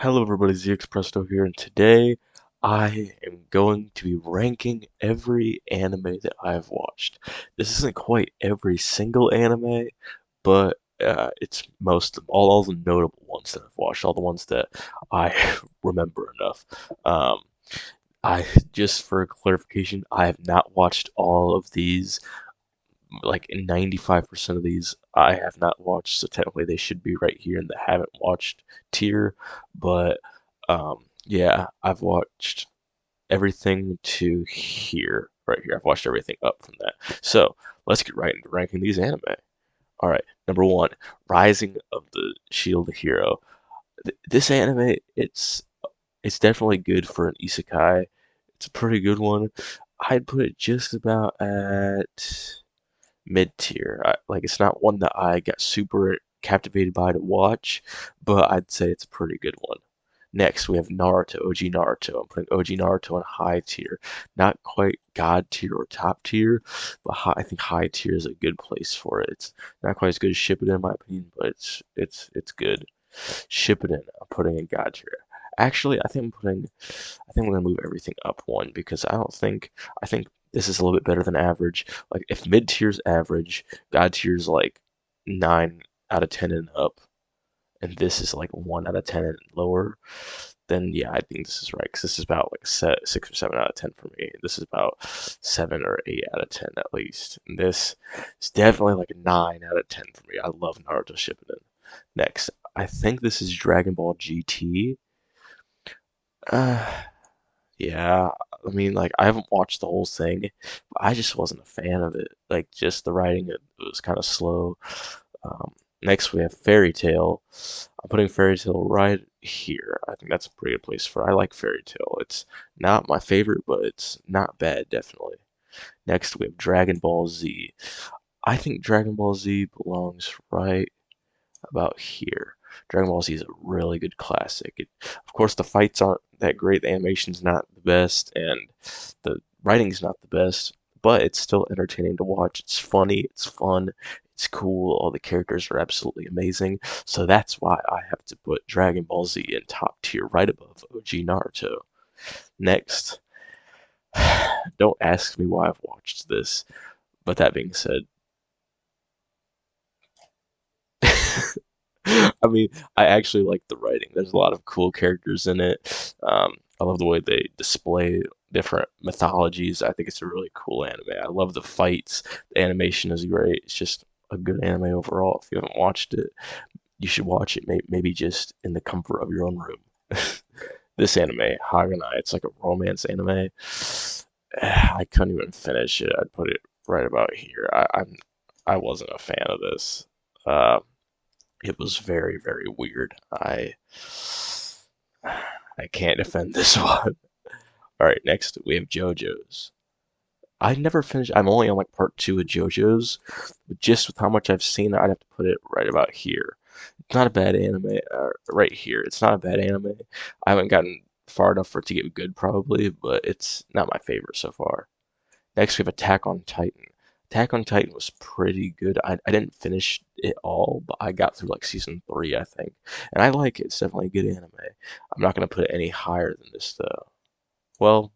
Hello everybody, ZXPresto here, and today I am going to be ranking every anime that I've watched. This isn't quite every single anime, but it's most of all the notable ones that I've watched, all the ones that I remember enough. Um, I just for clarification, I have not watched all of these. Like 95% of these I have not watched, so technically they should be right here in the haven't watched tier. But yeah, I've watched everything to here, right here. I've watched everything up from that. So let's get right into ranking these anime. All right, number one, Rising of the Shield Hero. This anime, it's definitely good for an isekai. It's a pretty good one. I'd put it just about at mid tier. Like it's not one that I got super captivated by to watch, but I'd say it's a pretty good one. Next, we have Naruto, OG Naruto. I'm putting OG Naruto on high tier. Not quite god tier or top tier, but I think high tier is a good place for it. It's not quite as good as Shippuden in my opinion, but it's good. Shippuden, I'm putting in god tier. Actually, I think I'm gonna move everything up one because I think this is a little bit better than average. Like if mid tier's average, god tier's like 9 out of 10 and up, and this is like 1 out of 10 and lower, then yeah, I think this is right because this is about like 6 or 7 out of 10 for me. This is about 7 or 8 out of 10 at least. And this is definitely like a 9 out of 10 for me. I love Naruto Shippuden. Next, I think this is Dragon Ball GT. Uh, yeah, I mean, like I haven't watched the whole thing, but I just wasn't a fan of it. Like just the writing, it was kind of slow. Um, Next, we have Fairy Tail. I'm putting Fairy Tail right here. I think that's a pretty good place for. I like Fairy Tail. It's not my favorite, but it's not bad, definitely. Next, we have Dragon Ball Z. I think Dragon Ball Z belongs right about here. Dragon Ball Z is a really good classic. Of course, the fights aren't that great, the animation's not the best, and the writing's not the best, but it's still entertaining to watch. It's funny, it's fun, it's cool. All the characters are absolutely amazing. So that's why I have to put Dragon Ball Z in top tier, right above OG Naruto. Next, don't ask me why I've watched this, but that being said, I mean, I actually like the writing. There's a lot of cool characters in it. I love the way they display different mythologies. I think it's a really cool anime. I love the fights. The animation is great. It's just a good anime overall. If you haven't watched it, you should watch it. Maybe just in the comfort of your own room. This anime, Haganai, it's like a romance anime. I couldn't even finish it. I'd put it right about here. I wasn't a fan of this. Uh, it was very, very weird. I can't defend this one. All right, next we have JoJo's. I never finished. I'm only on like part two of JoJo's, but just with how much I've seen, I'd have to put it right about here. It's not a bad anime. Right here, it's not a bad anime. I haven't gotten far enough for it to get good, probably, but it's not my favorite so far. Next, we have Attack on Titan. Attack on Titan was pretty good. I didn't finish it all, but I got through like season three, I think. And I like it. It's definitely a good anime. I'm not going to put it any higher than this, though. Well,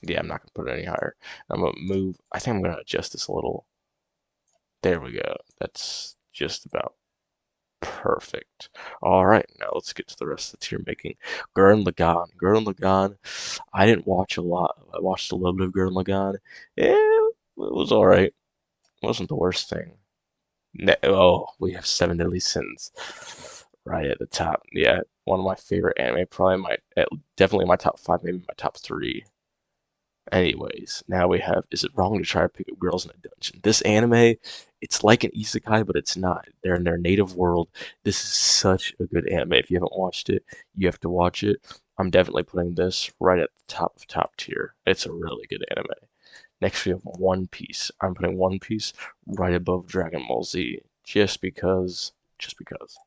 yeah, I'm not going to put it any higher. I'm going to move. I think I'm going to adjust this a little. There we go. That's just about perfect. All right, now let's get to the rest of the tier making. Gurren Lagann. Gurren Lagann, I didn't watch a lot. I watched a little bit of Gurren Lagann. Yeah, it was all right. Wasn't the worst thing. Oh, we have Seven Deadly Sins right at the top. Yeah, one of my favorite anime. Probably definitely my top five, maybe my top three. Anyways, now we have Is It Wrong to Try to Pick Up Girls in a Dungeon? This anime, it's like an isekai, but it's not. They're in their native world. This is such a good anime. If you haven't watched it, you have to watch it. I'm definitely putting this right at the top of top tier. It's a really good anime. Next, we have One Piece. I'm putting One Piece right above Dragon Ball Z, just because. Just because.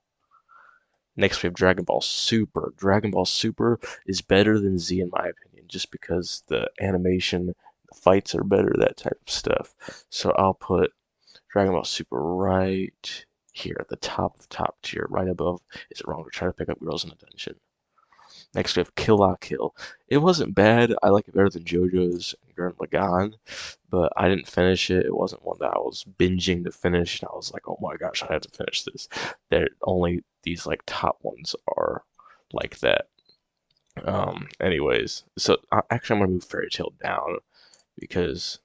Next, we have Dragon Ball Super. Dragon Ball Super is better than Z in my opinion, just because the animation, the fights are better, that type of stuff. So I'll put Dragon Ball Super right here at the top of top tier, right above Is It Wrong to Try to Pick Up Girls in a Dungeon? Next we have Kill La Kill. It wasn't bad. I like it better than JoJo's and Gurren Lagann, but I didn't finish it. It wasn't one that I was binging to finish, and I was like, oh my gosh, I have to finish this. There only these like top ones are like that. Anyways, so actually I'm gonna move Fairy Tail down because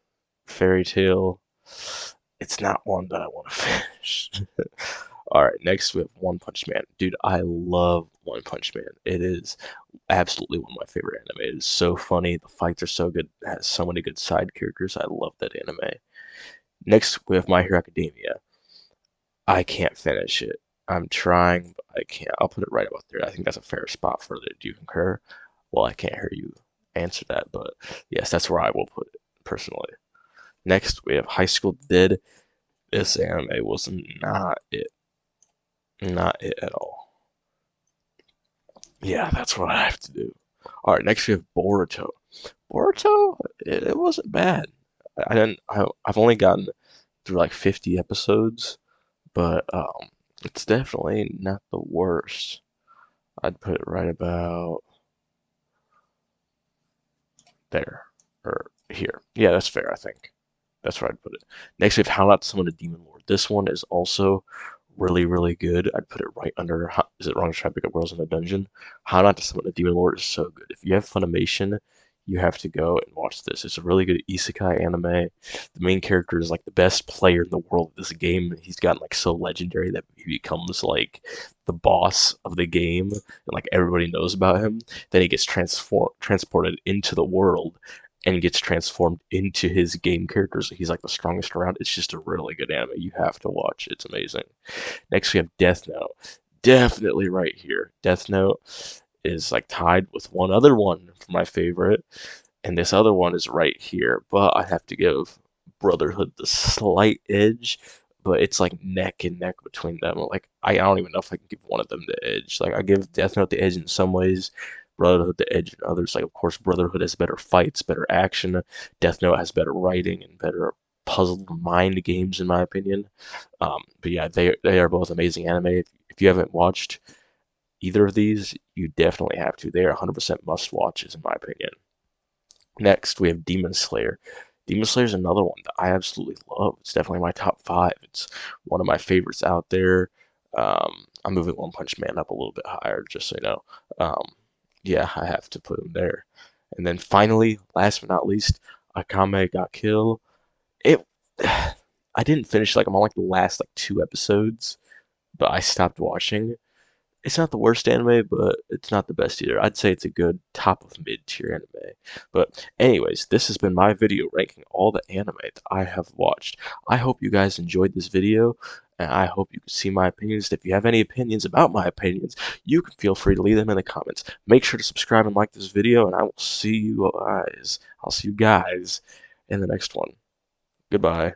Fairy Tail, it's not one that I want to finish. All right, next we have One Punch Man. Dude, I love One Punch Man. It is absolutely one of my favorite anime. It is so funny. The fights are so good. It has so many good side characters. I love that anime. Next, we have My Hero Academia. I can't finish it. I'm trying, but I can't. I'll put it right about there. I think that's a fair spot for it. Do you concur? Well, I can't hear you answer that, but yes, that's where I will put it personally. Next, we have High School Dead. This anime was not it. Not it at all. Yeah, that's what I have to do. All right, next we have Boruto. Boruto, it wasn't bad. I didn't. I've only gotten through like 50 episodes, but it's definitely not the worst. I'd put it right about there or here. Yeah, that's fair, I think. That's where I'd put it. Next, we have How Not to Summon a Demon Lord. This one is also really, really good. I'd put it right under. Is it wrong to try to pick up Girls in the Dungeon? How Not to Summon a Demon Lord is so good. If you have Funimation, you have to go and watch this. It's a really good isekai anime. The main character is like the best player in the world of this game. He's gotten like so legendary that he becomes like the boss of the game, and like everybody knows about him. Then he gets transported into the world and gets transformed into his game character. So he's like the strongest around. It's just a really good anime. You have to watch. It's amazing. Next, we have Death Note. Definitely right here. Death Note is like tied with one other one for my favorite, and this other one is right here. But I have to give Brotherhood the slight edge, but it's like neck and neck between them. Like I don't even know if I can give one of them the edge. Like I give Death Note the edge in some ways, Brotherhood the edge in others. Like of course Brotherhood has better fights, better action. Death Note has better writing and better puzzle mind games in my opinion. But yeah, they are both amazing anime. If you haven't watched either of these, you definitely have to. They are 100% must watches in my opinion. Next, we have Demon Slayer. Demon Slayer is another one that I absolutely love. It's definitely my top five. It's one of my favorites out there. I'm moving One Punch Man up a little bit higher, just so you know. Um, yeah, I have to put him there. And then finally, last but not least, Akame ga Kill. It, I didn't finish, like I'm on like the last like two episodes, but I stopped watching. It's not the worst anime, but it's not the best either. I'd say it's a good top of mid-tier anime. But anyways, this has been my video ranking all the anime that I have watched. I hope you guys enjoyed this video, and I hope you can see my opinions. If you have any opinions about my opinions, you can feel free to leave them in the comments. Make sure to subscribe and like this video, and I will see you guys. I'll see you guys in the next one. Goodbye.